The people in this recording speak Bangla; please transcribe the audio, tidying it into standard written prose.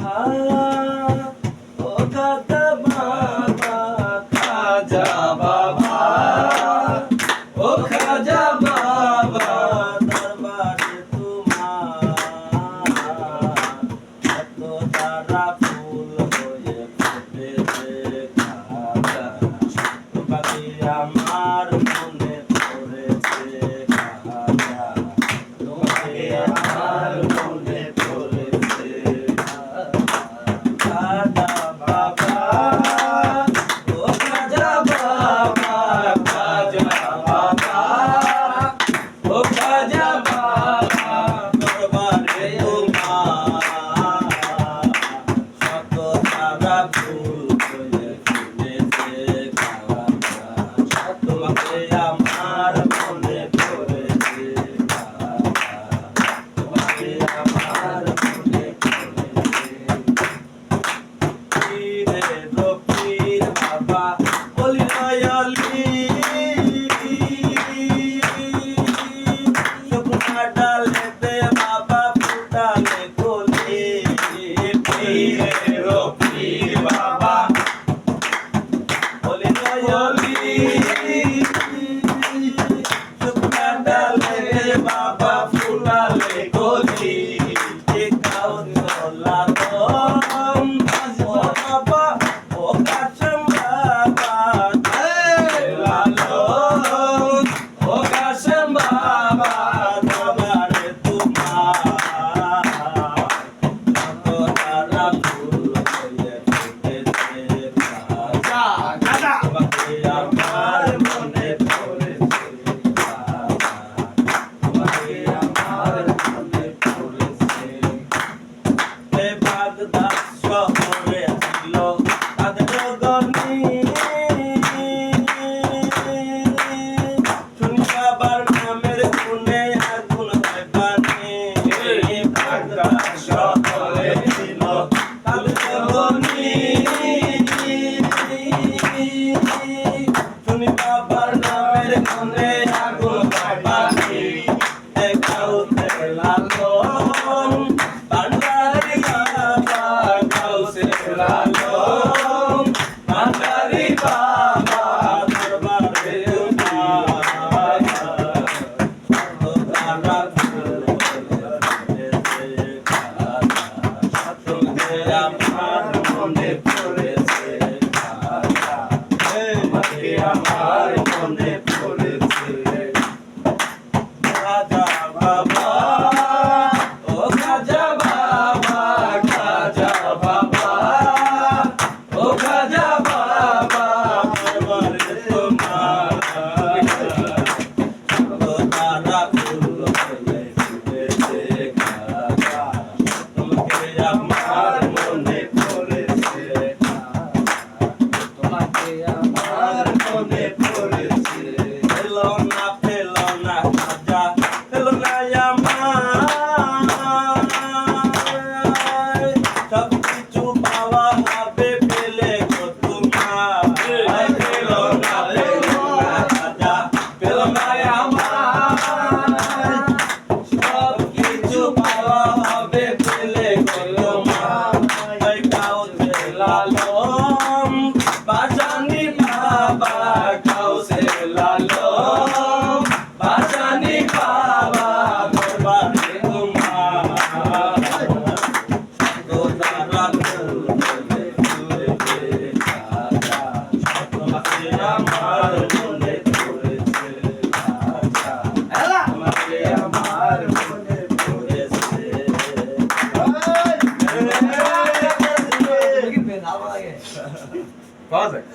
ও খাজা বাবা, খাজা বাবা, ও খাজা বাবা, দরবারে তোমার এত তারা ফুল হয়ে ফুটেছে খাজা, তোমাকে আমার মনে পড়েছে খাজা, তোমাকে আমার মনে পড়েছে খাজা বাবা, ও খাজা বাবা, খাজা বাবা, ও খাজা বাবা, দরবারে তোমার শত তারা ফুল হয়ে ফুটেছে খাজা, তোমাকে আমার মনে পড়েছে খাজা, তোমাকে আমার মনে পড়েছে। পীরে রফির বাবা বলি নয়ালি, শুকনা ডালেতে বাবা ফুটালে কলি। পীরে রফির বাবা বলি নয়ালি, শুকনা ডালেতে বাবা ফুটালে কলি। টিকাও তোলা দম ও বাবা, ও কাশেম বাবা, লালন, ও কাশেম বাবা, দরবারে তোমার কত তারা ফুল হয়ে ফুটেছে খাজা, তোমাকে আমার মনে পড়েছে খাজা, তোমাকে আমার মনে পড়েছে। বাগদাদ শহরে ছিল তাদের গনি, শুনি বাবার নামের গুণে আগুন হয় পানি। বাগদাদ শহরে ছিল তাদের গনি, শুনি বাবার নামের গুণে আগুন হয় পানি। দেখাউতে লালন ভান্ডারি বাবা, গাউসে লালন ভান্ডারি বাবা, দরবারে তোমার কত তারা ফুল হয়ে ফুটেছে খাজা, তোমাকে আমার মনে পড়েছে খাজা, তোমাকে আমার মনে পড়েছে খাজা বাবা, ও খাজা বাবা, খাজা বাবা, ও খাজা বাবা, দরবারে তোমার কত তারা ফুল হয়ে ফুটেছে খাজা, তোমাকে আমার মনে পড়েছে খাজা, তোমাকে আমার মনে পড়েছে। পেলো না খাজা, পেলো না আমার, সব কিছু পাওয়া হবে পেলে গো তোমার। পেলো না খাজা, পেলো না আমার, সব কিছু পাওয়া হবে পেলে গো তোমার। গাউসে লালন বাজানি বাবা, গাউসে লালন বাজানি বাবা, দরবারে তোমার কত তারা ফুল হয়ে ফুটেছে খাজা, তোমাকে আমার মনে পড়েছে খাজা, তোমাকে আমার মনে পড়েছে। পাওয়া যায়।